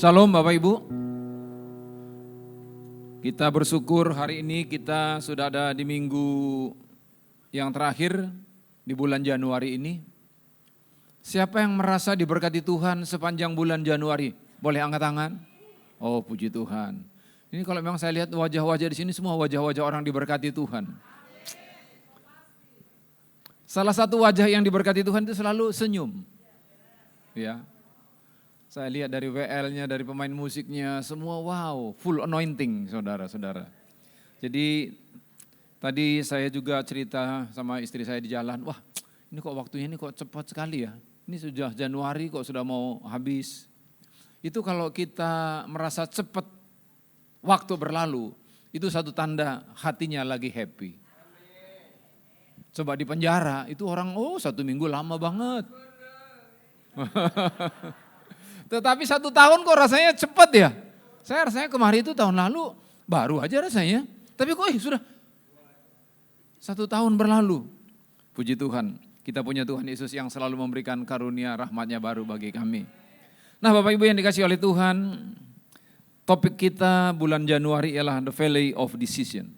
Shalom Bapak Ibu. Kita bersyukur hari ini kita sudah ada di minggu yang terakhir di bulan Januari ini. Siapa yang merasa diberkati Tuhan sepanjang bulan Januari? Boleh angkat tangan? Oh puji Tuhan. Ini kalau memang saya lihat wajah-wajah di sini semua wajah-wajah orang diberkati Tuhan. Salah satu wajah yang diberkati Tuhan itu selalu senyum. Ya. Saya lihat dari WL-nya, dari pemain musiknya, semua wow, full anointing saudara-saudara. Jadi tadi saya juga cerita sama istri saya di jalan, wah ini kok waktunya ini kok cepat sekali ya. Ini sudah Januari kok sudah mau habis. Itu kalau kita merasa cepat waktu berlalu, itu satu tanda hatinya lagi happy. Coba di penjara, itu orang, oh 1 minggu lama banget. Tetapi 1 tahun kok rasanya cepat ya. Saya rasanya kemarin itu tahun lalu baru aja rasanya. Tapi kok sudah 1 tahun berlalu. Puji Tuhan, kita punya Tuhan Yesus yang selalu memberikan karunia rahmatnya baru bagi kami. Nah Bapak Ibu yang dikasih oleh Tuhan, topik kita bulan Januari ialah The Valley of Decision.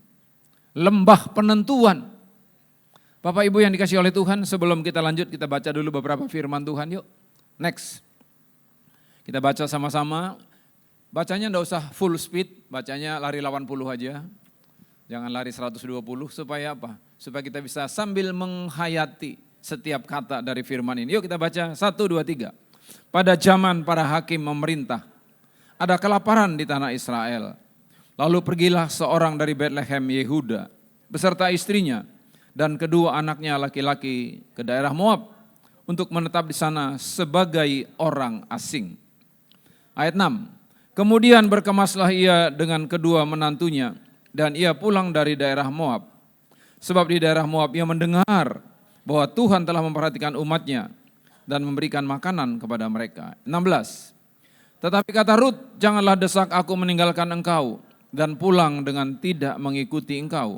Lembah penentuan. Bapak Ibu yang dikasih oleh Tuhan, sebelum kita lanjut kita baca dulu beberapa firman Tuhan yuk. Next. Kita baca sama-sama, bacanya enggak usah full speed, bacanya lari 80 aja. Jangan lari 120 supaya apa? Supaya kita bisa sambil menghayati setiap kata dari firman ini. Yuk kita baca 1, 2, 3. Pada zaman para hakim memerintah, ada kelaparan di tanah Israel. Lalu pergilah seorang dari Bethlehem Yehuda beserta istrinya dan kedua anaknya laki-laki ke daerah Moab untuk menetap di sana sebagai orang asing. Ayat 6, kemudian berkemaslah ia dengan kedua menantunya dan ia pulang dari daerah Moab. Sebab di daerah Moab ia mendengar bahwa Tuhan telah memperhatikan umatnya dan memberikan makanan kepada mereka. 16, tetapi kata Rut, janganlah desak aku meninggalkan engkau dan pulang dengan tidak mengikuti engkau.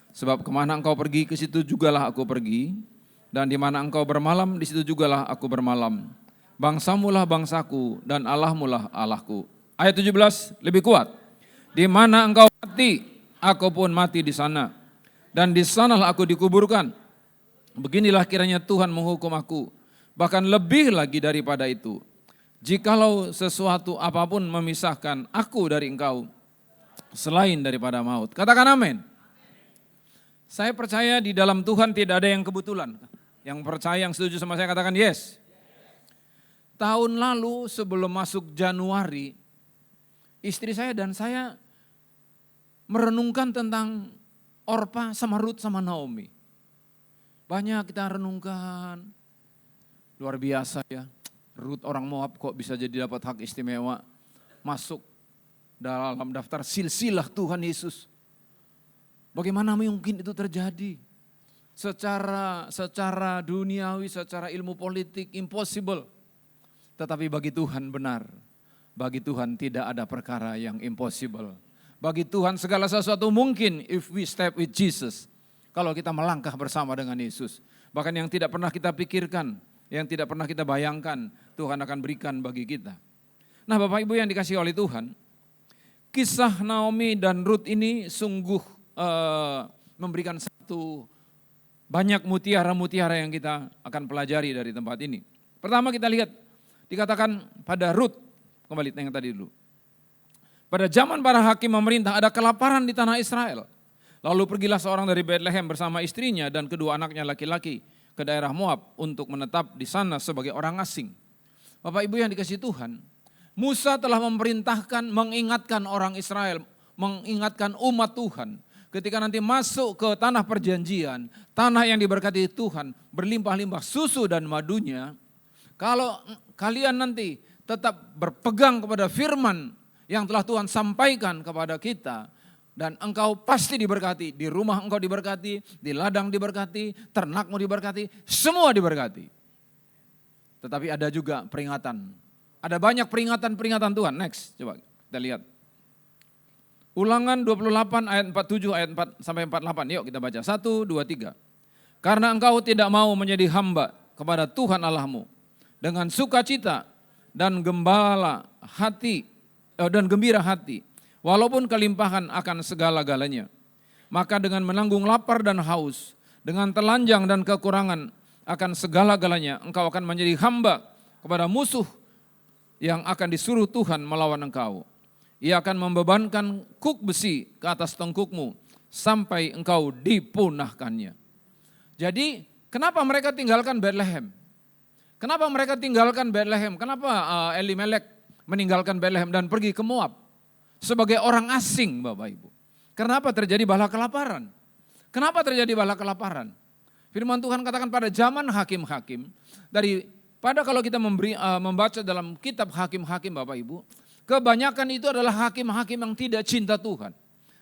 Sebab kemana engkau pergi, ke situ jugalah aku pergi, dan di mana engkau bermalam, di situ jugalah aku bermalam. Bangsamulah bangsaku dan Allahmulah Allahku. Ayat 17 lebih kuat. Di mana engkau mati, aku pun mati di sana. Dan di sanalah aku dikuburkan. Beginilah kiranya Tuhan menghukum aku. Bahkan lebih lagi daripada itu. Jikalau sesuatu apapun memisahkan aku dari engkau, selain daripada maut. Katakan amin. Saya percaya di dalam Tuhan tidak ada yang kebetulan. Yang percaya, yang setuju sama saya katakan yes. Tahun lalu sebelum masuk Januari, istri saya dan saya merenungkan tentang Orpa sama Rut sama Naomi. Banyak kita renungkan, luar biasa ya. Rut orang Moab kok bisa jadi dapat hak istimewa, masuk dalam daftar silsilah Tuhan Yesus. Bagaimana mungkin itu terjadi? Secara duniawi, secara ilmu politik, impossible. Tetapi bagi Tuhan benar, bagi Tuhan tidak ada perkara yang impossible. Bagi Tuhan segala sesuatu mungkin if we step with Jesus. Kalau kita melangkah bersama dengan Yesus. Bahkan yang tidak pernah kita pikirkan, yang tidak pernah kita bayangkan, Tuhan akan berikan bagi kita. Nah Bapak Ibu yang dikasihi oleh Tuhan, kisah Naomi dan Rut ini sungguh memberikan satu banyak mutiara-mutiara yang kita akan pelajari dari tempat ini. Pertama kita lihat, dikatakan pada Rut, kembali yang tadi dulu. Pada zaman para hakim memerintah ada kelaparan di tanah Israel. Lalu pergilah seorang dari Bethlehem bersama istrinya dan kedua anaknya laki-laki ke daerah Moab untuk menetap di sana sebagai orang asing. Bapak Ibu yang dikasihi Tuhan, Musa telah memerintahkan mengingatkan orang Israel, mengingatkan umat Tuhan. Ketika nanti masuk ke tanah perjanjian, tanah yang diberkati Tuhan, berlimpah-limpah susu dan madunya. Kalau kalian nanti tetap berpegang kepada firman yang telah Tuhan sampaikan kepada kita, dan engkau pasti diberkati, di rumah engkau diberkati, di ladang diberkati, ternakmu diberkati, semua diberkati. Tetapi ada juga peringatan, ada banyak peringatan-peringatan Tuhan. Next, coba kita lihat. Ulangan 28 ayat 47 ayat 4 sampai 48. Yuk kita baca. 1, 2, 3. Karena engkau tidak mau menjadi hamba kepada Tuhan Allahmu dengan sukacita dan gembira hati, walaupun kelimpahan akan segala-galanya. Maka dengan menanggung lapar dan haus, dengan telanjang dan kekurangan akan segala-galanya, engkau akan menjadi hamba kepada musuh yang akan disuruh Tuhan melawan engkau. Ia akan membebankan kuk besi ke atas tengkukmu sampai engkau dipunahkannya. Jadi kenapa mereka tinggalkan Bethlehem? Kenapa mereka tinggalkan Bethlehem? Kenapa Elimelek meninggalkan Bethlehem dan pergi ke Moab? Sebagai orang asing, Bapak Ibu. Kenapa terjadi bala kelaparan? Kenapa terjadi bala kelaparan? Firman Tuhan katakan pada zaman hakim-hakim, daripada kalau kita membaca dalam kitab hakim-hakim Bapak Ibu, kebanyakan itu adalah hakim-hakim yang tidak cinta Tuhan.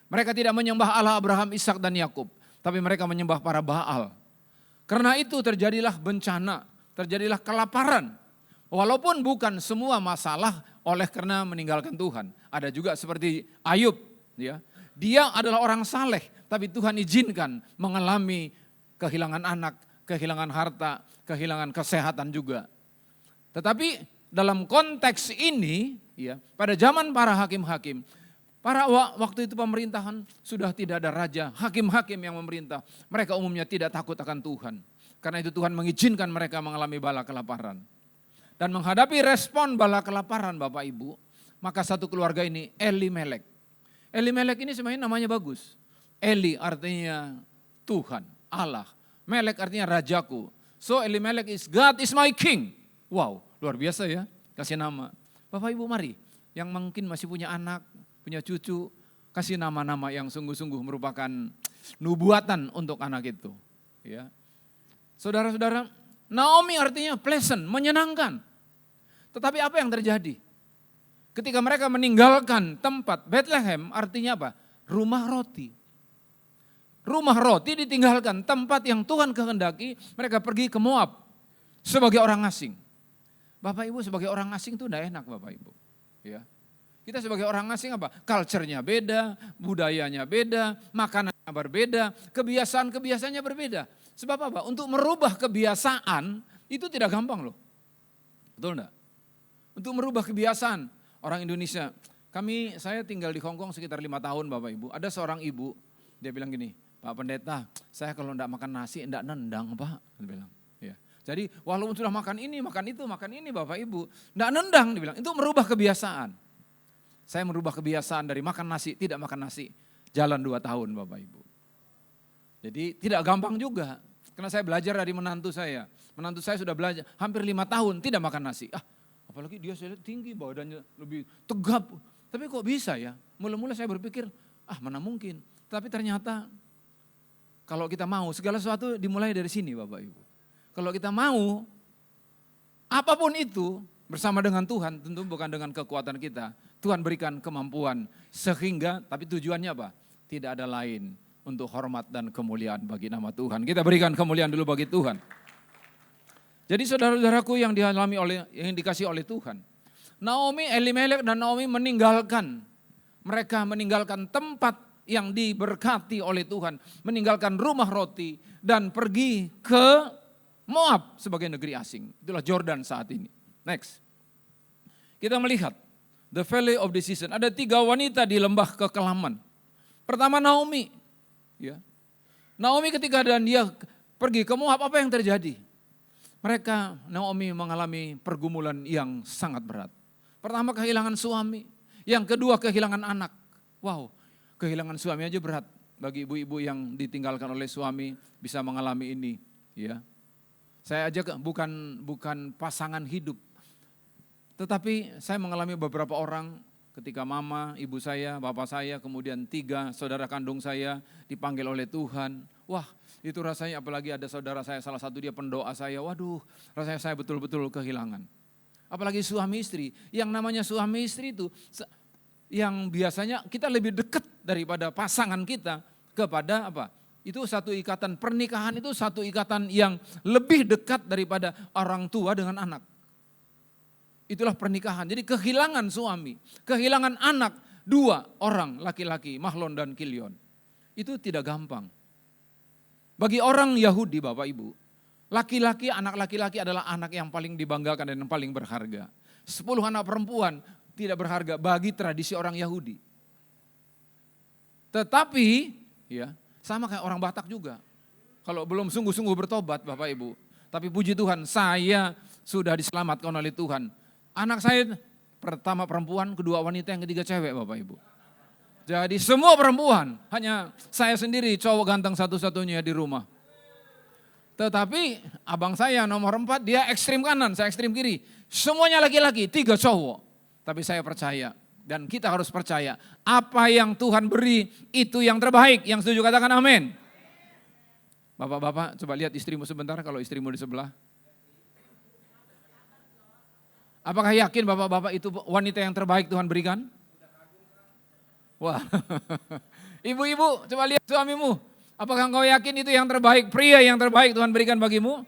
Mereka tidak menyembah Allah Abraham, Ishak dan Yakub, tapi mereka menyembah para Baal. Karena itu terjadilah bencana, terjadilah kelaparan. Walaupun bukan semua masalah oleh karena meninggalkan Tuhan. Ada juga seperti Ayub, ya. Dia adalah orang saleh, tapi Tuhan izinkan mengalami kehilangan anak, kehilangan harta, kehilangan kesehatan juga. Tetapi dalam konteks ini, ya, pada zaman para hakim-hakim, waktu itu pemerintahan sudah tidak ada raja, hakim-hakim yang memerintah. Mereka umumnya tidak takut akan Tuhan. Karena itu Tuhan mengizinkan mereka mengalami bala kelaparan. Dan menghadapi respon bala kelaparan Bapak Ibu, maka satu keluarga ini Elimelek. Elimelek ini sebenarnya namanya bagus. Eli artinya Tuhan, Allah. Melek artinya rajaku. So Elimelek is God is my king. Wow, luar biasa ya, kasih nama. Bapak Ibu mari, yang mungkin masih punya anak, punya cucu, kasih nama-nama yang sungguh-sungguh merupakan nubuatan untuk anak itu. Ya. Saudara-saudara, Naomi artinya pleasant, menyenangkan. Tetapi apa yang terjadi? Ketika mereka meninggalkan tempat Bethlehem artinya apa? Rumah roti. Rumah roti ditinggalkan, tempat yang Tuhan kehendaki, mereka pergi ke Moab sebagai orang asing. Bapak Ibu sebagai orang asing itu udah enak Bapak Ibu. Ya. Kita sebagai orang asing apa? Culture-nya beda, budayanya beda, makanannya berbeda, kebiasaan-kebiasaannya berbeda. Sebab apa? Untuk merubah kebiasaan itu tidak gampang loh. Betul enggak? Untuk merubah kebiasaan orang Indonesia. Saya tinggal di Hong Kong sekitar 5 tahun Bapak Ibu. Ada seorang ibu, dia bilang gini, Pak Pendeta, saya kalau enggak makan nasi enggak nendang Pak. Dia bilang. Ya. Jadi walaupun sudah makan ini Bapak Ibu, enggak nendang dia bilang. Itu merubah kebiasaan. Saya merubah kebiasaan dari makan nasi, tidak makan nasi. Jalan 2 tahun Bapak Ibu. Jadi tidak gampang juga. Karena saya belajar dari menantu saya. Menantu saya sudah belajar hampir 5 tahun tidak makan nasi. Apalagi dia saya lihat tinggi, badannya lebih tegap. Tapi kok bisa ya? Mula-mula saya berpikir, mana mungkin. Tapi ternyata kalau kita mau, segala sesuatu dimulai dari sini Bapak Ibu. Kalau kita mau, apapun itu bersama dengan Tuhan, tentu bukan dengan kekuatan kita. Tuhan berikan kemampuan sehingga, tapi tujuannya apa? Tidak ada lain untuk hormat dan kemuliaan bagi nama Tuhan. Kita berikan kemuliaan dulu bagi Tuhan. Jadi saudara-saudaraku yang dikasih oleh Tuhan. Naomi, Elimelek dan Naomi mereka meninggalkan tempat yang diberkati oleh Tuhan. Meninggalkan rumah roti dan pergi ke Moab sebagai negeri asing. Itulah Jordan saat ini. Next. Kita melihat the Valley of Decision. Ada 3 wanita di lembah kekelaman. Pertama Naomi. Ya. Naomi ketika dia pergi ke Moab, apa yang terjadi? Naomi mengalami pergumulan yang sangat berat. Pertama kehilangan suami, yang kedua kehilangan anak. Wow, kehilangan suami aja berat bagi ibu-ibu yang ditinggalkan oleh suami bisa mengalami ini. Ya, saya aja bukan pasangan hidup, tetapi saya mengalami beberapa orang ketika mama, ibu saya, bapak saya, kemudian 3 saudara kandung saya dipanggil oleh Tuhan. Wah, itu rasanya apalagi ada saudara saya, salah satu dia pendoa saya, waduh rasanya saya betul-betul kehilangan. Apalagi suami istri, yang namanya suami istri itu yang biasanya kita lebih dekat daripada pasangan kita kepada apa? Itu satu ikatan, pernikahan itu satu ikatan yang lebih dekat daripada orang tua dengan anak. Itulah pernikahan, jadi kehilangan suami, kehilangan anak, 2 orang laki-laki, Mahlon dan Kilion. Itu tidak gampang. Bagi orang Yahudi Bapak Ibu, anak laki-laki adalah anak yang paling dibanggakan dan yang paling berharga. 10 anak perempuan tidak berharga bagi tradisi orang Yahudi. Tetapi ya sama kayak orang Batak juga. Kalau belum sungguh-sungguh bertobat Bapak Ibu. Tapi puji Tuhan saya sudah diselamatkan oleh Tuhan. Anak saya pertama perempuan, kedua wanita, yang ketiga cewek Bapak Ibu. Jadi semua perempuan, hanya saya sendiri cowok ganteng satu-satunya di rumah. Tetapi abang saya nomor 4 dia ekstrim kanan, saya ekstrim kiri. Semuanya laki-laki, 3 cowok. Tapi saya percaya dan kita harus percaya apa yang Tuhan beri itu yang terbaik. Yang setuju katakan amin. Bapak-bapak coba lihat istrimu sebentar kalau istrimu di sebelah. Apakah yakin bapak-bapak itu wanita yang terbaik Tuhan berikan? Wah, ibu-ibu coba lihat suamimu. Apakah engkau yakin itu yang terbaik, pria yang terbaik Tuhan berikan bagimu?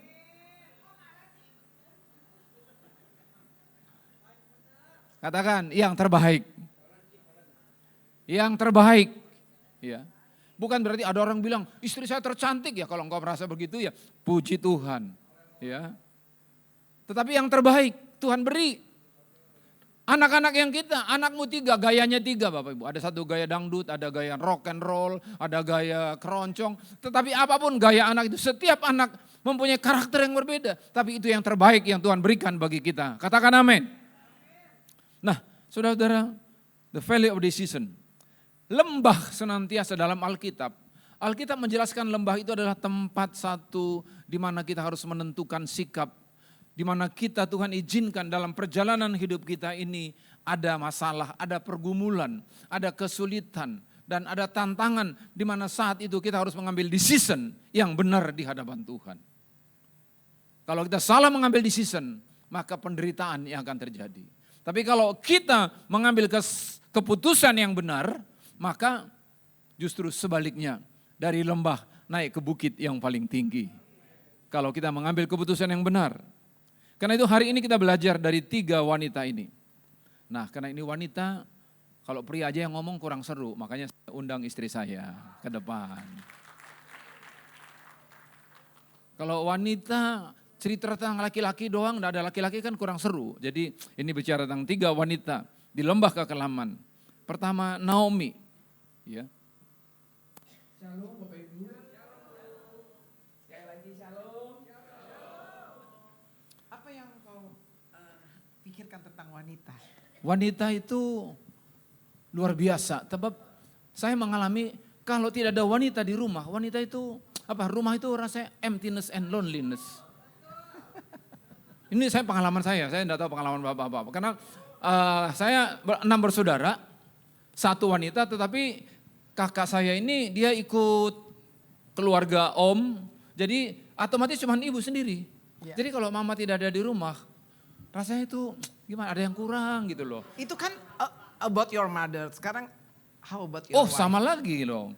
Katakan yang terbaik. Yang terbaik. Ya. Bukan berarti ada orang bilang istri saya tercantik ya, kalau engkau merasa begitu ya puji Tuhan. Ya. Tetapi yang terbaik Tuhan beri. Anak-anak yang kita, anakmu 3, gayanya 3 Bapak Ibu. Ada satu gaya dangdut, ada gaya rock and roll, ada gaya keroncong. Tetapi apapun gaya anak itu, setiap anak mempunyai karakter yang berbeda. Tapi itu yang terbaik yang Tuhan berikan bagi kita. Katakan amin. Nah saudara-saudara, the valley of decision. Lembah senantiasa dalam Alkitab. Alkitab menjelaskan lembah itu adalah tempat satu di mana kita harus menentukan sikap. Di mana kita Tuhan izinkan dalam perjalanan hidup kita ini ada masalah, ada pergumulan, ada kesulitan, dan ada tantangan di mana saat itu kita harus mengambil decision yang benar di hadapan Tuhan. Kalau kita salah mengambil decision, maka penderitaan yang akan terjadi. Tapi kalau kita mengambil keputusan yang benar, maka justru sebaliknya dari lembah naik ke bukit yang paling tinggi. Kalau kita mengambil keputusan yang benar. Karena itu hari ini kita belajar dari 3 wanita ini. Nah karena ini wanita, kalau pria aja yang ngomong kurang seru, makanya saya undang istri saya ke depan. Kalau wanita cerita tentang laki-laki doang, enggak ada laki-laki kan kurang seru. Jadi ini bicara tentang 3 wanita di lembah kekelaman. Pertama Naomi. Ya. Shalom Bapak Ibu. Sekali lagi shalom. Apa yang kau pikirkan tentang wanita? Wanita itu luar biasa. Sebab saya mengalami kalau tidak ada wanita di rumah, wanita itu rumah itu rasanya emptiness and loneliness. Ini saya pengalaman saya tidak tahu pengalaman bapak-bapak. Karena saya 6 bersaudara, 1 wanita, tetapi kakak saya ini dia ikut keluarga om, jadi otomatis cuma ibu sendiri. Ya. Jadi kalau mama tidak ada di rumah, rasanya itu gimana, ada yang kurang gitu loh. Itu kan about your mother, sekarang how about your wife? Sama lagi loh.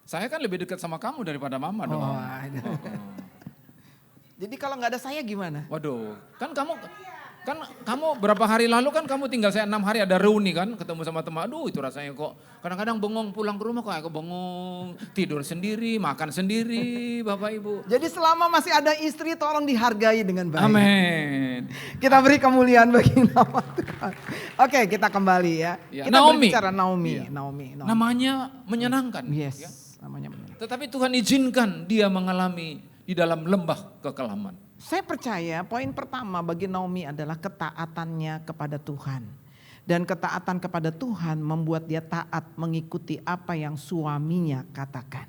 Saya kan lebih dekat sama kamu daripada mama dong. Jadi kalau nggak ada saya gimana? Waduh, kan kamu berapa hari lalu kan kamu tinggal saya 6 hari ada reuni kan, ketemu sama teman. Aduh itu rasanya kok kadang-kadang bengong pulang ke rumah kok aku bengong, tidur sendiri, makan sendiri Bapak Ibu. Jadi selama masih ada istri tolong dihargai dengan baik. Amin. Kita beri kemuliaan bagi nama Tuhan. Oke kita kembali ya. Kita berbicara Naomi. Iya. Naomi. Namanya menyenangkan. Yes, ya? namanya menyenangkan. Tetapi Tuhan izinkan dia mengalami di dalam lembah kekelaman. Saya percaya poin pertama bagi Naomi adalah ketaatannya kepada Tuhan. Dan ketaatan kepada Tuhan membuat dia taat mengikuti apa yang suaminya katakan.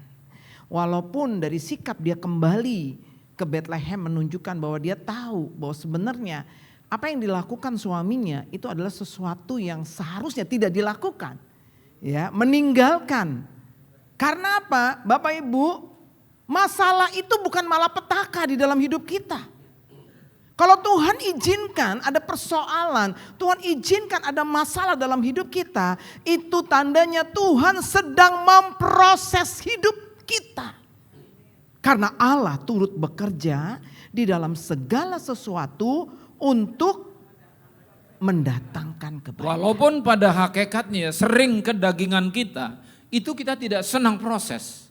Walaupun dari sikap dia kembali ke Bethlehem menunjukkan bahwa dia tahu bahwa sebenarnya apa yang dilakukan suaminya itu adalah sesuatu yang seharusnya tidak dilakukan. Ya, meninggalkan. Karena apa? Bapak Ibu, masalah itu bukan malapetaka di dalam hidup kita. Kalau Tuhan izinkan ada persoalan, Tuhan izinkan ada masalah dalam hidup kita, itu tandanya Tuhan sedang memproses hidup kita. Karena Allah turut bekerja di dalam segala sesuatu untuk mendatangkan kebaikan. Walaupun pada hakikatnya sering kedagingan kita, itu kita tidak senang proses.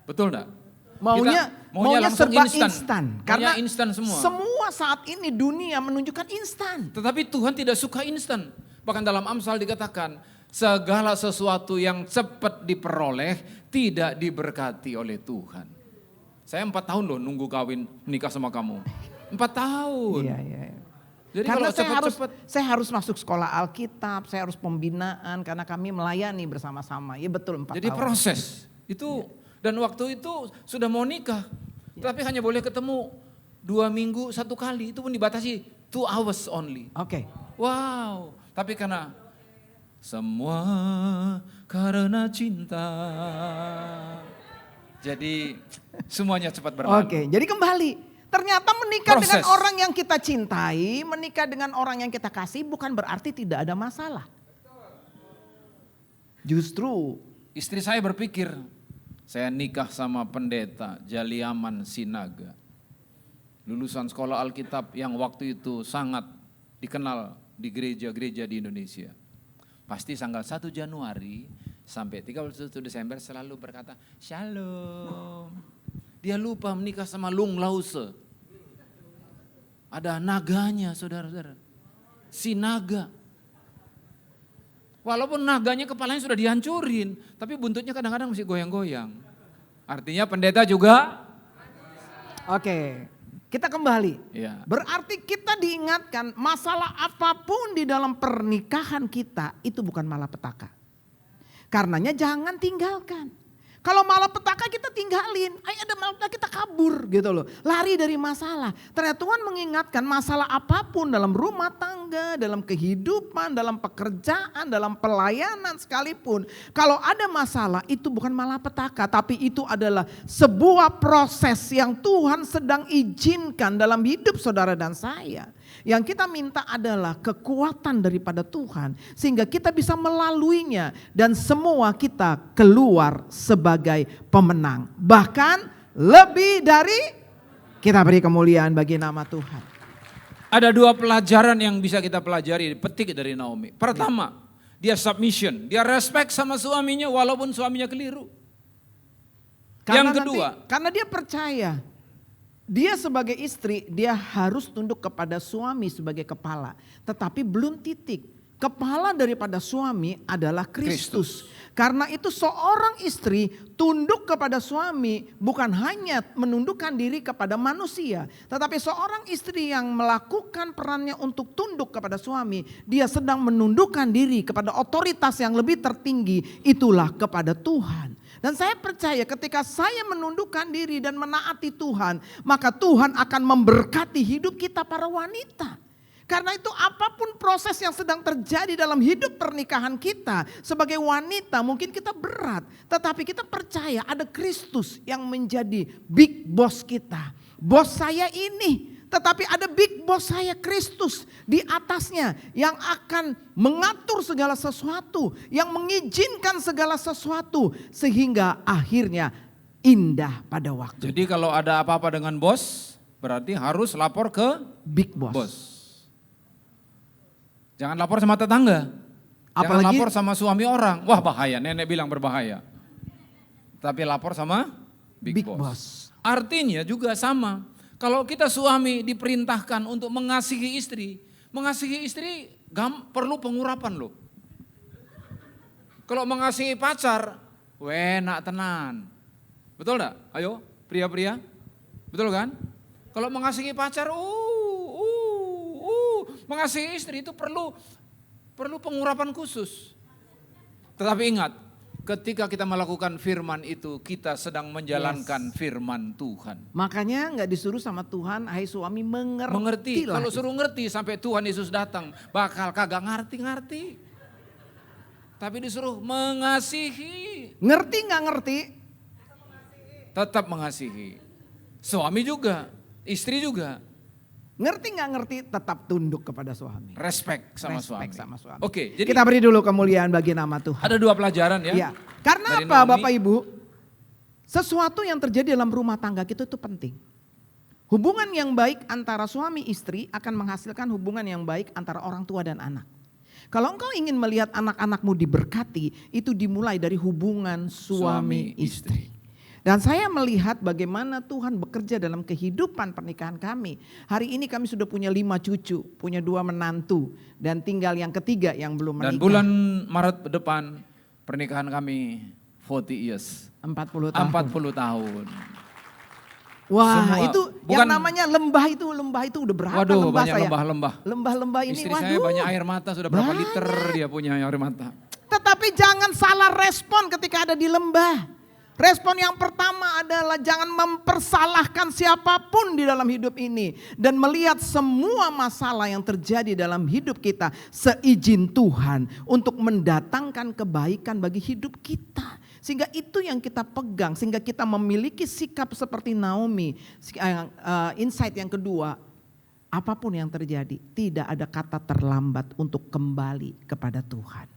Betul enggak? Maunya Maunya langsung serba instan. instan. Maunya Karena instan semua. semua saat ini dunia menunjukkan instan. Tetapi Tuhan tidak suka instan. Bahkan dalam Amsal dikatakan, segala sesuatu yang cepat diperoleh tidak diberkati oleh Tuhan. Saya 4 tahun loh nunggu kawin nikah sama kamu. 4 tahun. Iya. Jadi Karena kalau cepat-cepat. saya harus masuk sekolah Alkitab, saya harus pembinaan karena kami melayani bersama-sama. Ya betul 4 Jadi tahun. proses itu dan waktu itu sudah mau nikah, tapi hanya boleh ketemu 2 minggu 1 kali, itu pun dibatasi 2 hours only. Oke. Wow, tapi karena semua karena cinta, jadi semuanya cepat berlalu. Oke, jadi kembali. Ternyata menikah Proses. dengan orang yang kita cintai, menikah dengan orang yang kita kasih bukan berarti tidak ada masalah. Justru Istri saya berpikir, saya nikah sama pendeta Jaliaman Sinaga. Lulusan sekolah Alkitab yang waktu itu sangat dikenal di gereja-gereja di Indonesia. Pasti tanggal 1 Januari sampai 31 Desember selalu berkata, Shalom. Dia lupa menikah sama Lung Lause. Ada naganya saudara-saudara. Sinaga. Walaupun naganya kepalanya sudah dihancurin, tapi buntutnya kadang-kadang masih goyang-goyang. Artinya pendeta juga. oke, kita kembali. Ya. Berarti kita diingatkan masalah apapun di dalam pernikahan kita itu bukan malapetaka. Karenanya jangan tinggalkan. Kalau malapetaka kita tinggalin, ada malapetaka kita kabur gitu loh. Lari dari masalah. Ternyata Tuhan mengingatkan masalah apapun dalam rumah tangga, dalam kehidupan, dalam pekerjaan, dalam pelayanan sekalipun. Kalau ada masalah itu bukan malapetaka, tapi itu adalah sebuah proses yang Tuhan sedang izinkan dalam hidup saudara dan saya. Yang kita minta adalah kekuatan daripada Tuhan sehingga kita bisa melaluinya dan semua kita keluar sebagai pemenang. Bahkan lebih dari kita beri kemuliaan bagi nama Tuhan. Ada 2 pelajaran yang bisa kita pelajari, petik dari Naomi. Pertama, dia submission, dia respect sama suaminya walaupun suaminya keliru. Yang kedua, karena dia percaya. Dia sebagai istri, dia harus tunduk kepada suami sebagai kepala. Tetapi belum titik. Kepala daripada suami adalah Kristus. Karena itu seorang istri tunduk kepada suami bukan hanya menundukkan diri kepada manusia. Tetapi seorang istri yang melakukan perannya untuk tunduk kepada suami, dia sedang menundukkan diri kepada otoritas yang lebih tertinggi, itulah kepada Tuhan. Dan saya percaya ketika saya menundukkan diri dan menaati Tuhan, maka Tuhan akan memberkati hidup kita para wanita. Karena itu apapun proses yang sedang terjadi dalam hidup pernikahan kita sebagai wanita mungkin kita berat. Tetapi kita percaya ada Kristus yang menjadi big boss kita. Bos saya ini. Tetapi ada big boss saya Kristus di atasnya yang akan mengatur segala sesuatu, yang mengizinkan segala sesuatu sehingga akhirnya indah pada waktu. jadi kalau ada apa-apa dengan bos, berarti harus lapor ke Big boss. bos. Jangan lapor sama tetangga. Jangan Apalagi- lapor sama suami orang. Wah bahaya, nenek bilang berbahaya. Tapi lapor sama big, Big boss. boss. Artinya juga sama. Kalau kita suami diperintahkan untuk mengasihi istri perlu pengurapan loh. Kalau mengasihi pacar, enak tenan. Betul enggak? Ayo pria-pria, betul kan? Kalau mengasihi pacar, mengasihi istri itu perlu pengurapan khusus. Tetapi ingat, ketika kita melakukan firman itu, kita sedang menjalankan firman Tuhan. Makanya nggak disuruh sama Tuhan, hai suami Mengerti, lah. kalau suruh ngerti sampai Tuhan Yesus datang, bakal kagak ngerti-ngerti. Tapi disuruh mengasihi, Ngerti nggak ngerti? tetap mengasihi. Suami juga, istri juga, Ngerti nggak ngerti tetap tunduk kepada suami. respect sama Respect suami. sama suami. Oke, jadi Kita beri dulu kemuliaan bagi nama Tuhan. ada 2 pelajaran ya. Ya. Karena Dari apa Naomi. Bapak Ibu? Sesuatu yang terjadi dalam rumah tangga kita itu penting. Hubungan yang baik antara suami istri akan menghasilkan hubungan yang baik antara orang tua dan anak. Kalau engkau ingin melihat anak-anakmu diberkati, itu dimulai dari hubungan suami Suami, istri. istri. Dan saya melihat bagaimana Tuhan bekerja dalam kehidupan pernikahan kami. Hari ini kami sudah punya 5 cucu, punya 2 menantu, dan tinggal yang ketiga yang belum menikah. Dan bulan Maret depan pernikahan kami 40 years. 40 tahun. 40 tahun. Wah, Semua, itu bukan, yang namanya lembah itu udah berapa waduh, lembah banyak saya? lembah-lembah. Lembah-lembah ini, Istri waduh. saya banyak air mata, sudah berapa Banyak. liter dia punya air mata. Tetapi jangan salah respon ketika ada di lembah. Respon yang pertama adalah jangan mempersalahkan siapapun di dalam hidup ini. Dan melihat semua masalah yang terjadi dalam hidup kita seizin Tuhan untuk mendatangkan kebaikan bagi hidup kita. Sehingga itu yang kita pegang, sehingga kita memiliki sikap seperti Naomi. Insight yang kedua, apapun yang terjadi tidak ada kata terlambat untuk kembali kepada Tuhan.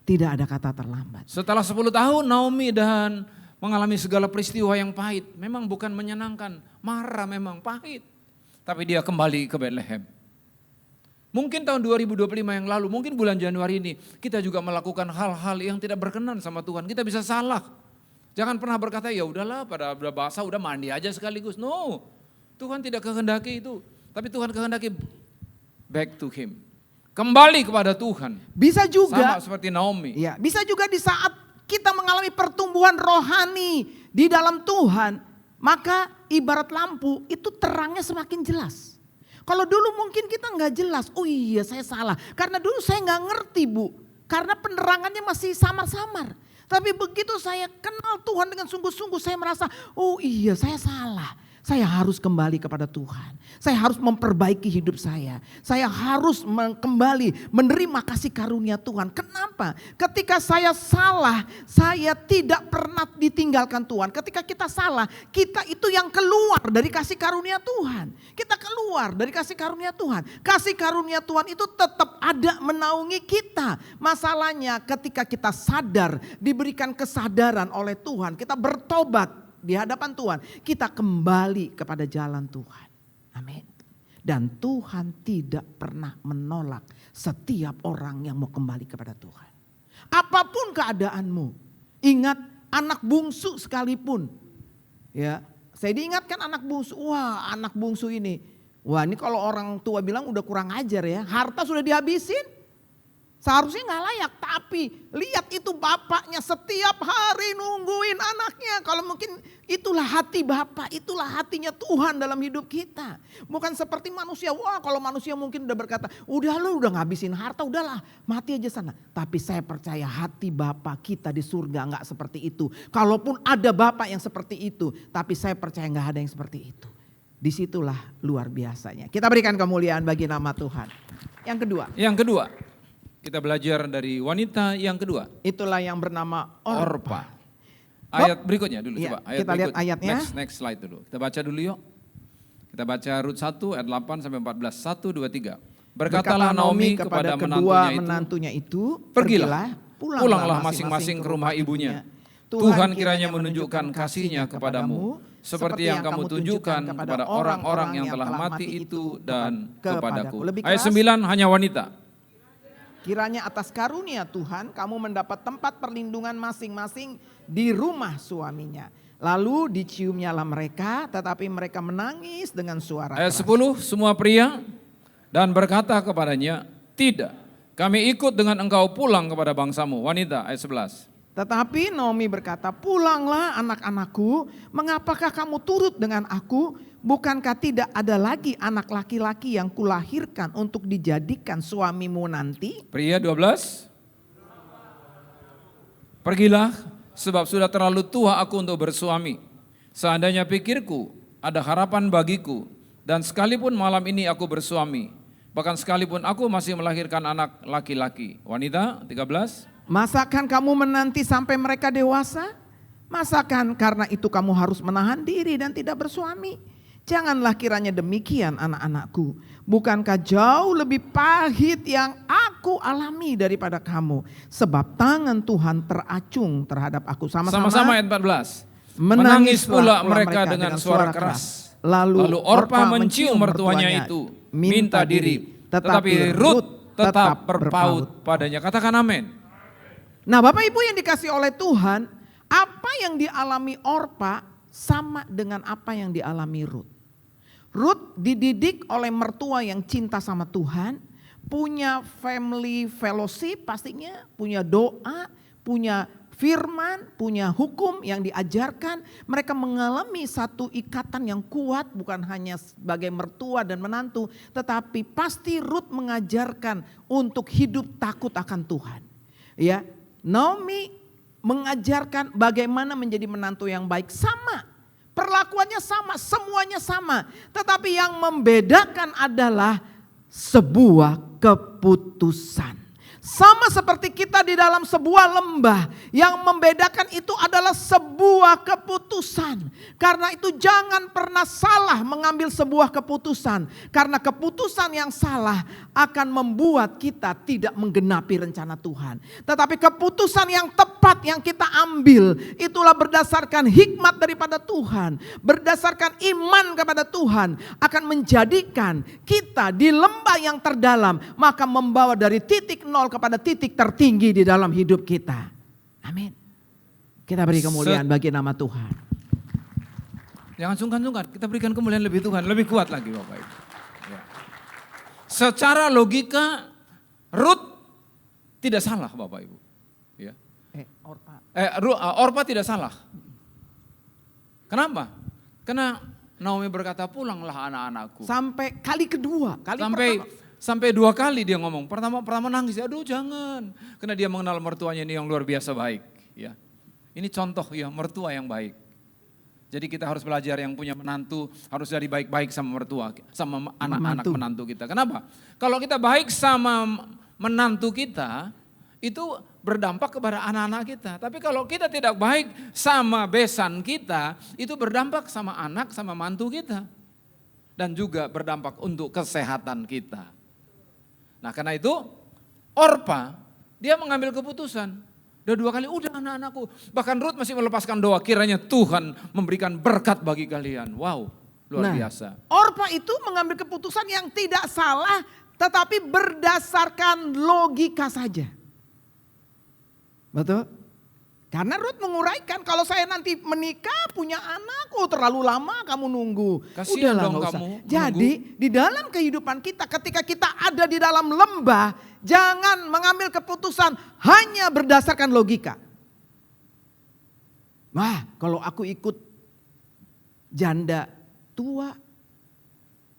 Tidak ada kata terlambat. Setelah 10 tahun Naomi dan mengalami segala peristiwa yang pahit. Memang bukan menyenangkan, marah memang pahit. Tapi dia kembali ke Bethlehem. Mungkin tahun 2025 yang lalu, mungkin bulan Januari ini kita juga melakukan hal-hal yang tidak berkenan sama Tuhan. Kita bisa salah. Jangan pernah berkata ya udahlah pada udah basah udah mandi aja sekaligus. No, Tuhan tidak kehendaki itu. Tapi Tuhan kehendaki back to Him. Kembali kepada Tuhan. Bisa juga. Sama seperti Naomi. Ya, bisa juga di saat kita mengalami pertumbuhan rohani di dalam Tuhan. Maka ibarat lampu itu terangnya semakin jelas. Kalau dulu mungkin kita nggak jelas. Oh iya saya salah. Karena dulu saya nggak ngerti Bu. Karena penerangannya masih samar-samar. Tapi begitu saya kenal Tuhan dengan sungguh-sungguh saya merasa oh iya saya salah. Saya harus kembali kepada Tuhan. Saya harus memperbaiki hidup saya. Saya harus kembali menerima kasih karunia Tuhan. Kenapa? Ketika saya salah, saya tidak pernah ditinggalkan Tuhan. Ketika kita salah, kita itu yang keluar dari kasih karunia Tuhan. Kita keluar dari kasih karunia Tuhan. Kasih karunia Tuhan itu tetap ada menaungi kita. Masalahnya ketika kita sadar, diberikan kesadaran oleh Tuhan, kita bertobat di hadapan Tuhan, kita kembali kepada jalan Tuhan. Amin. Dan Tuhan tidak pernah menolak setiap orang yang mau kembali kepada Tuhan. Apapun keadaanmu, ingat anak bungsu sekalipun. Ya, saya diingatkan anak bungsu. Wah, anak bungsu ini. Wah, ini kalau orang tua bilang udah kurang ajar ya. Harta sudah dihabisin. Seharusnya gak layak, tapi lihat itu bapaknya setiap hari nungguin anaknya. Kalau mungkin itulah hati bapak, itulah hatinya Tuhan dalam hidup kita. Bukan seperti manusia, wah kalau manusia mungkin udah berkata, udah lu udah ngabisin harta, udahlah mati aja sana. Tapi saya percaya hati bapak kita di surga gak seperti itu. Kalaupun ada bapak yang seperti itu, tapi saya percaya gak ada yang seperti itu. Disitulah luar biasanya. Kita berikan kemuliaan bagi nama Tuhan. Yang kedua. Kita belajar dari wanita yang kedua. Itulah yang bernama Orpa. Ayat berikutnya dulu ya, coba. Ayat kita lihat ayatnya. Next slide dulu. Kita baca dulu yuk. Kita baca Rut 1 ayat 8 sampai 14. 1, 2, 3. Berkatalah Naomi kepada kedua menantunya itu, pergilah, pulanglah masing-masing ke rumah ibunya. Tuhan kiranya menunjukkan kasih-Nya kepadamu seperti yang kamu tunjukkan kepada orang-orang yang telah mati itu dan kepadaku. Ayat 9 hanya wanita. Kiranya atas karunia Tuhan kamu mendapat tempat perlindungan masing-masing di rumah suaminya. Lalu diciumnyalah mereka, tetapi mereka menangis dengan suara Ayat keras. 10, semua pria dan berkata kepadanya, tidak, kami ikut dengan engkau pulang kepada bangsamu. Wanita, ayat 11. Tetapi Naomi berkata, pulanglah anak-anakku, mengapakah kamu turut dengan aku? Bukankah tidak ada lagi anak laki-laki yang kulahirkan untuk dijadikan suamimu nanti? Pria 12. Pergilah, sebab sudah terlalu tua aku untuk bersuami. Seandainya pikirku ada harapan bagiku, dan sekalipun malam ini aku bersuami, bahkan sekalipun aku masih melahirkan anak laki-laki. Wanita 13. Masakan kamu menanti sampai mereka dewasa? Masakan karena itu kamu harus menahan diri dan tidak bersuami? Janganlah kiranya demikian anak-anakku. Bukankah jauh lebih pahit yang aku alami daripada kamu? Sebab tangan Tuhan teracung terhadap aku. Sama-sama ayat 14. Menangis pula mereka dengan suara keras. Lalu Orpa mencium mertuanya itu, minta diri. Tetapi Rut tetap berpaut padanya. Katakan amin. Nah Bapak Ibu yang dikasih oleh Tuhan, Apa yang dialami Orpa sama dengan apa yang dialami Rut. Rut dididik oleh mertua yang cinta sama Tuhan, punya family fellowship pastinya, punya doa, punya firman, punya hukum yang diajarkan. Mereka mengalami satu ikatan yang kuat, bukan hanya sebagai mertua dan menantu, tetapi pasti Rut mengajarkan untuk hidup takut akan Tuhan. Ya, Naomi mengajarkan bagaimana menjadi menantu yang baik, sama. Perlakuannya sama, semuanya sama. Tetapi yang membedakan adalah sebuah keputusan. Sama seperti kita di dalam sebuah lembah, yang membedakan itu adalah sebuah keputusan. Karena itu jangan pernah salah mengambil sebuah keputusan. Karena keputusan yang salah akan membuat kita tidak menggenapi rencana Tuhan. Tetapi keputusan yang tepat yang kita ambil, itulah berdasarkan hikmat daripada Tuhan. Berdasarkan iman kepada Tuhan, akan menjadikan kita di lembah yang terdalam, maka membawa dari titik nol kepada titik tertinggi di dalam hidup kita. Amin. Kita beri kemuliaan bagi nama Tuhan. Jangan sungkan-sungkan, kita berikan kemuliaan lebih Tuhan, lebih kuat lagi Bapak Ibu. Ya. Secara logika, Rut tidak salah Bapak Ibu. Ya. Orpa tidak salah. Kenapa? Karena Naomi berkata, pulanglah anak-anakku. Sampai kali kedua, Sampai 2 kali dia ngomong. Pertama nangis, aduh jangan. Karena dia mengenal mertuanya ini yang luar biasa baik. Ya. Ini contoh ya mertua yang baik. Jadi kita harus belajar yang punya menantu harus dari baik-baik sama mertua, sama anak-anak menantu kita. Kenapa? Kalau kita baik sama menantu kita, itu berdampak kepada anak-anak kita. Tapi kalau kita tidak baik sama besan kita, itu berdampak sama anak, sama mantu kita. Dan juga berdampak untuk kesehatan kita. Nah karena itu Orpa dia mengambil keputusan. Udah 2 kali, udah anak-anakku. Bahkan Rut masih melepaskan doa, kiranya Tuhan memberikan berkat bagi kalian. Wow, luar biasa. Orpa itu mengambil keputusan yang tidak salah, tetapi berdasarkan logika saja. Betul? Karena Rut menguraikan, kalau saya nanti menikah punya anak, terlalu lama kamu nunggu. Kasihan Udahlah, dong gak usah. kamu Jadi di dalam kehidupan kita, ketika kita ada di dalam lembah, jangan mengambil keputusan hanya berdasarkan logika. Wah, kalau aku ikut janda tua,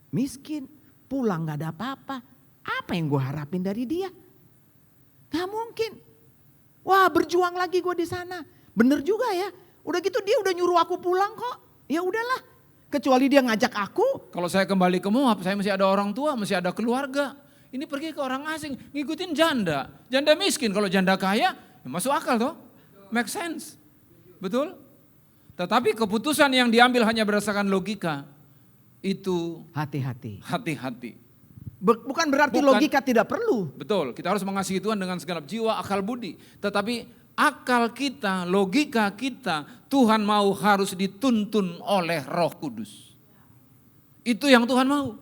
miskin, pulang gak ada apa-apa. Apa yang gue harapin dari dia? Gak mungkin. Wah, berjuang lagi gue di sana. Bener juga ya. Udah gitu dia udah nyuruh aku pulang kok. Ya udahlah. Kecuali dia ngajak aku. Kalau saya kembali ke Moab, saya masih ada orang tua, masih ada keluarga. Ini pergi ke orang asing, ngikutin janda. Janda miskin, kalau janda kaya, ya masuk akal toh. Make sense. Betul? Tetapi keputusan yang diambil hanya berdasarkan logika, itu hati-hati. Hati-hati. Bukan berarti logika tidak perlu. Betul, kita harus mengasihi Tuhan dengan segenap jiwa, akal, budi. Tetapi akal kita, logika kita, Tuhan mau harus dituntun oleh Roh Kudus. Itu yang Tuhan mau.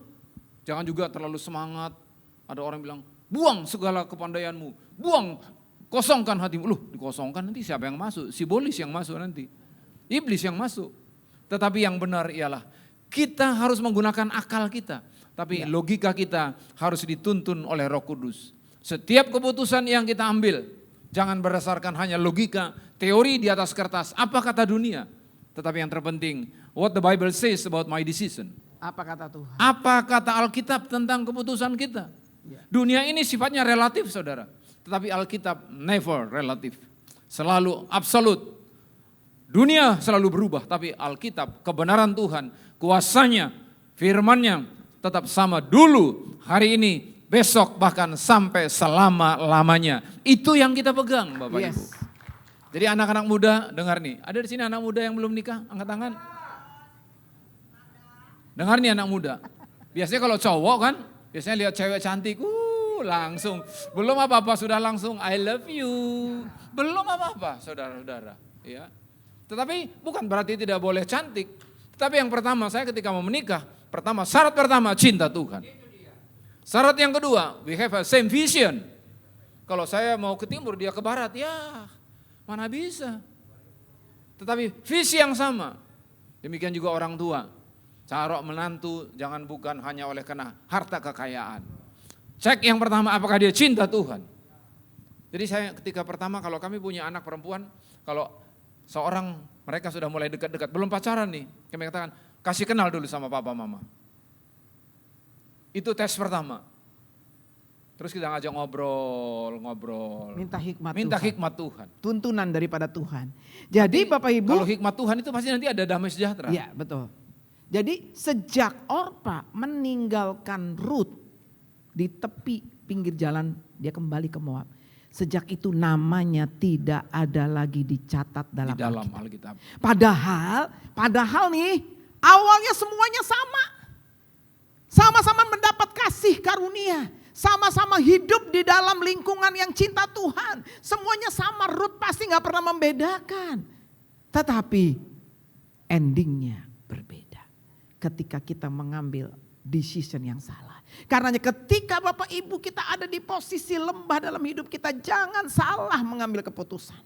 Jangan juga terlalu semangat. Ada orang bilang, buang segala kepandaianmu. Buang, kosongkan hatimu. Loh, dikosongkan nanti siapa yang masuk? Si Bolis yang masuk nanti. Iblis yang masuk. Tetapi yang benar ialah kita harus menggunakan akal kita. Tapi logika kita harus dituntun oleh Roh Kudus. Setiap keputusan yang kita ambil, jangan berdasarkan hanya logika, teori di atas kertas, apa kata dunia. Tetapi yang terpenting, what the Bible says about my decision. Apa kata Tuhan? Apa kata Alkitab tentang keputusan kita. Dunia ini sifatnya relatif saudara. Tetapi Alkitab never relatif. Selalu absolut. Dunia selalu berubah, tapi Alkitab, kebenaran Tuhan, kuasanya, firman-Nya, tetap sama dulu, hari ini, besok, bahkan sampai selama-lamanya. Itu yang kita pegang Bapak Ibu. Jadi anak-anak muda dengar nih, ada di sini anak muda yang belum nikah, angkat tangan. Dengar nih anak muda, biasanya kalau cowok kan, biasanya lihat cewek cantik, langsung. Belum apa-apa sudah langsung I love you. Belum apa-apa saudara-saudara. Ya. Tetapi bukan berarti tidak boleh cantik. Tetapi yang pertama saya ketika mau menikah, syarat pertama cinta Tuhan. Syarat yang kedua, we have a same vision. Kalau saya mau ke timur, dia ke barat, ya mana bisa. tetapi visi yang sama. Demikian juga orang tua. Cara menantu jangan bukan hanya oleh karena harta kekayaan. Cek yang pertama apakah dia cinta Tuhan. Jadi saya ketika pertama kalau kami punya anak perempuan, kalau seorang mereka sudah mulai dekat-dekat, belum pacaran nih, kami katakan kasih kenal dulu sama papa mama. Itu tes pertama. Terus kita ngajak ngobrol. Minta hikmat Tuhan. Tuntunan daripada Tuhan. Jadi Bapak Ibu. Kalau hikmat Tuhan itu pasti nanti ada damai sejahtera. Iya betul. Jadi sejak Orpa meninggalkan Rut di tepi pinggir jalan, dia kembali ke Moab. Sejak itu namanya tidak ada lagi dicatat dalam Alkitab. Padahal nih awalnya semuanya sama. Sama-sama mendapat kasih karunia. Sama-sama hidup di dalam lingkungan yang cinta Tuhan. Semuanya sama, Rut pasti gak pernah membedakan. Tetapi endingnya berbeda. Ketika kita mengambil decision yang salah. Karenanya ketika Bapak Ibu kita ada di posisi lembah dalam hidup kita, jangan salah mengambil keputusan.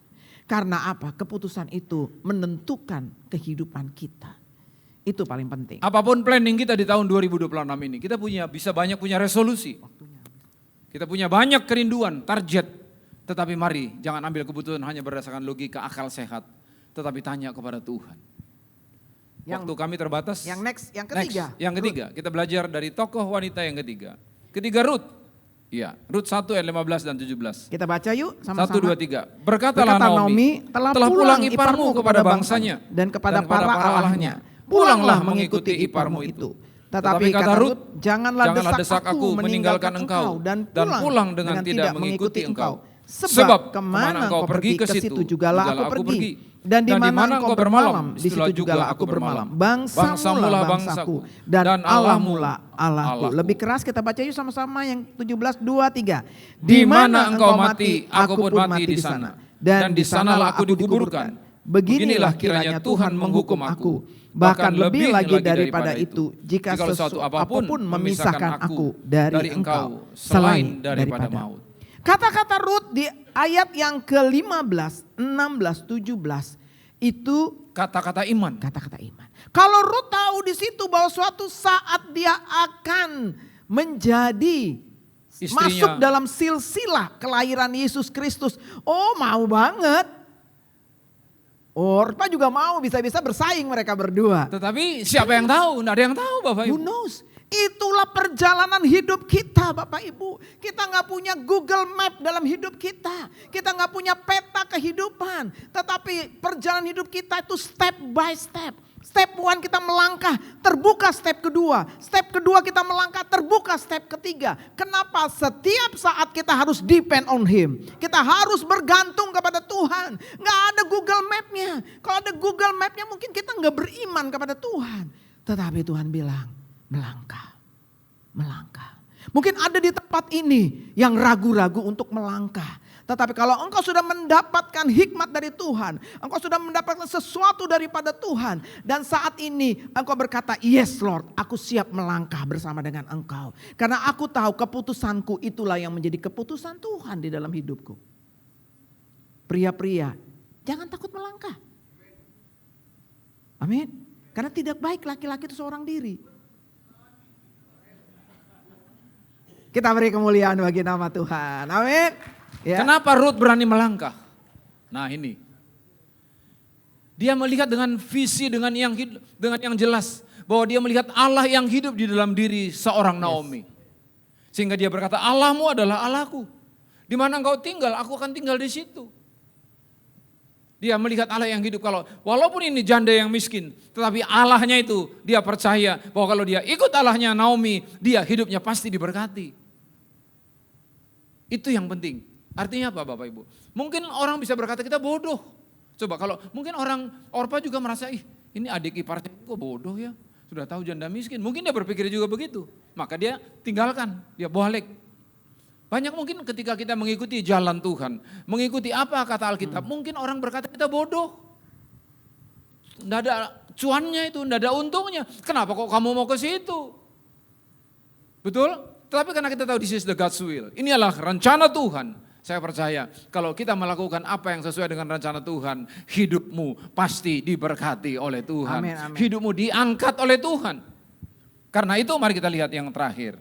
Karena apa? Keputusan itu menentukan kehidupan kita. Itu paling penting. Apapun planning kita di tahun 2026 ini, kita bisa banyak punya resolusi. Kita punya banyak kerinduan, target. Tetapi mari jangan ambil keputusan hanya berdasarkan logika akal sehat. Tetapi tanya kepada Tuhan. Waktu kami terbatas. Yang ketiga. Yang ketiga, kita belajar dari tokoh wanita yang ketiga. Ketiga Rut. Iya, Rut 1 ayat 15 dan 17. Kita baca yuk sama-sama. 1, 2, 3. Berkatalah Naomi, telah pulang iparmu kepada bangsanya dan kepada para allahnya. Pulanglah mengikuti iparmu itu. Tetapi kata Rut, janganlah desak aku meninggalkan engkau dan pulang dengan tidak mengikuti engkau. Sebab kemana engkau pergi ke situ jugalah aku pergi. Dan di mana engkau bermalam, di situ jugalah aku bermalam. Bangsamulah bangsaku dan Allahmulah Allahku. Lebih keras kita baca yuk sama-sama yang 17, 2, 3. Di mana engkau mati, aku pun mati di sana. Dan di sanalah aku dikuburkan. Beginilah kiranya Tuhan menghukum aku. Bahkan lebih lagi daripada itu, jika sesuatu apapun memisahkan aku dari engkau selain daripada maut. Kata-kata Rut di ayat yang ke-15, 16, 17 itu kata-kata iman. Kata-kata iman. Kalau Rut tahu di situ bahwa suatu saat dia akan menjadi istrinya, masuk dalam silsilah kelahiran Yesus Kristus. Oh, mau banget. Orpa juga mau, bisa-bisa bersaing mereka berdua. Tetapi siapa yang tahu? Nggak ada yang tahu Bapak Ibu. Who knows? Itulah perjalanan hidup kita Bapak Ibu. Kita nggak punya Google Map dalam hidup kita. Kita nggak punya peta kehidupan. Tetapi perjalanan hidup kita itu step by step. Step 1 kita melangkah, terbuka step kedua. Step kedua kita melangkah, terbuka step ketiga. Kenapa? Setiap saat kita harus depend on Him. Kita harus bergantung kepada Tuhan. Nggak ada Google Map-nya. Kalau ada Google Map-nya mungkin kita nggak beriman kepada Tuhan. Tetapi Tuhan bilang, melangkah. Mungkin ada di tempat ini yang ragu-ragu untuk melangkah. Tetapi kalau engkau sudah mendapatkan hikmat dari Tuhan, engkau sudah mendapatkan sesuatu daripada Tuhan, dan saat ini engkau berkata, yes Lord, aku siap melangkah bersama dengan engkau. Karena aku tahu keputusanku itulah yang menjadi keputusan Tuhan di dalam hidupku. Pria-pria, jangan takut melangkah. Amin. Karena tidak baik laki-laki itu seorang diri. Kita beri kemuliaan bagi nama Tuhan. Amin. Ya. Kenapa Rut berani melangkah? Nah ini. Dia melihat dengan visi, dengan yang jelas. Bahwa dia melihat Allah yang hidup di dalam diri seorang Naomi. Sehingga dia berkata, Allahmu adalah Allahku. Di mana engkau tinggal, aku akan tinggal di situ. Dia melihat Allah yang hidup. Kalau walaupun ini janda yang miskin, tetapi Allahnya itu dia percaya bahwa kalau dia ikut Allahnya Naomi, dia hidupnya pasti diberkati. Itu yang penting. Artinya apa Bapak Ibu? Mungkin orang bisa berkata kita bodoh. Coba kalau mungkin orang Orpa juga merasa, ini adik iparnya kok bodoh ya. Sudah tahu janda miskin. Mungkin dia berpikir juga begitu. Maka dia tinggalkan, dia balik. Banyak mungkin ketika kita mengikuti jalan Tuhan. Mengikuti apa kata Alkitab. Mungkin orang berkata kita bodoh. Tidak ada cuannya itu, tidak ada untungnya. Kenapa kok kamu mau ke situ? Betul? Tetapi karena kita tahu this is the God's will. Ini adalah rencana Tuhan. Saya percaya kalau kita melakukan apa yang sesuai dengan rencana Tuhan, hidupmu pasti diberkati oleh Tuhan. Amin, amin. Hidupmu diangkat oleh Tuhan. Karena itu mari kita lihat yang terakhir.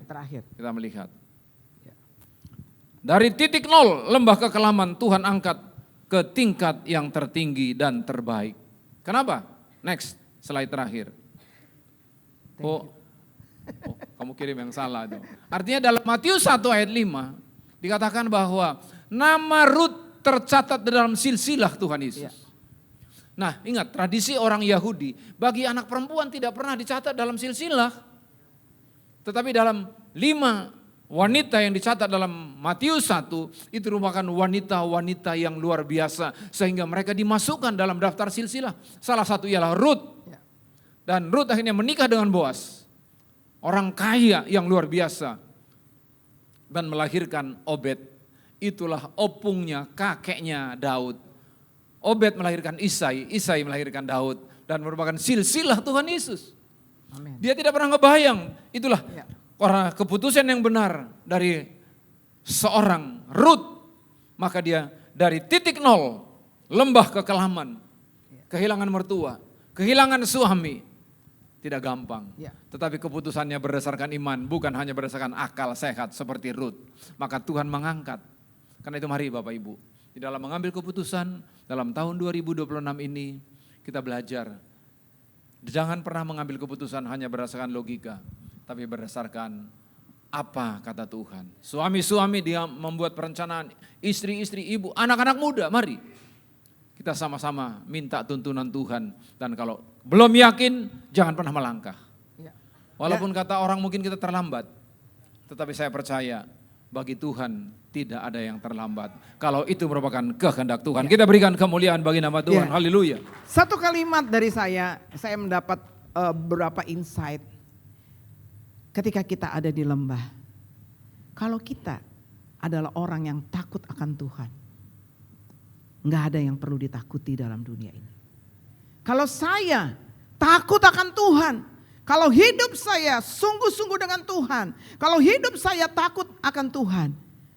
Kita melihat. Dari titik nol lembah kekelaman Tuhan angkat ke tingkat yang tertinggi dan terbaik. Kenapa? Next, slide terakhir. Oh, kamu kirim yang salah itu. Artinya dalam Matius 1 ayat 5 dikatakan bahwa nama Rut tercatat dalam silsilah Tuhan Yesus. Nah, ingat tradisi orang Yahudi, bagi anak perempuan tidak pernah dicatat dalam silsilah. Tetapi dalam 5 wanita yang dicatat dalam Matius 1 itu merupakan wanita-wanita yang luar biasa sehingga mereka dimasukkan dalam daftar silsilah. Salah satu ialah Rut. Dan Rut akhirnya menikah dengan Boas. Orang kaya yang luar biasa. Dan melahirkan Obed. Itulah opungnya kakeknya Daud. Obed melahirkan Isai, Isai melahirkan Daud. Dan merupakan silsilah Tuhan Yesus. Amin. Dia tidak pernah ngebayang. Itulah karena keputusan yang benar dari seorang Rut. Maka dia dari titik nol, lembah kekelaman, kehilangan mertua, kehilangan suami. Tidak gampang. Tetapi keputusannya berdasarkan iman, bukan hanya berdasarkan akal sehat seperti Rut. Maka Tuhan mengangkat. Karena itu mari Bapak Ibu, di dalam mengambil keputusan dalam tahun 2026 ini kita belajar. Jangan pernah mengambil keputusan hanya berdasarkan logika, tapi berdasarkan apa kata Tuhan. Suami-suami dia membuat perencanaan, istri-istri, ibu, anak-anak muda, mari. Kita sama-sama minta tuntunan Tuhan. Dan kalau belum yakin, jangan pernah melangkah. Walaupun kata orang mungkin kita terlambat. Tetapi saya percaya bagi Tuhan tidak ada yang terlambat. Kalau itu merupakan kehendak Tuhan. Kita berikan kemuliaan bagi nama Tuhan. Haleluya. Satu kalimat dari saya mendapat beberapa insight. Ketika kita ada di lembah. Kalau kita adalah orang yang takut akan Tuhan. Nggak ada yang perlu ditakuti dalam dunia ini. Kalau saya takut akan Tuhan, kalau hidup saya sungguh-sungguh dengan Tuhan, kalau hidup saya takut akan Tuhan,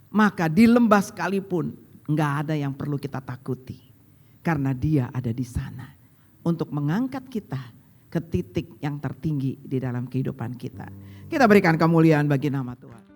maka di lembah sekalipun nggak ada yang perlu kita takuti. Karena Dia ada di sana untuk mengangkat kita ke titik yang tertinggi di dalam kehidupan kita. Kita berikan kemuliaan bagi nama Tuhan.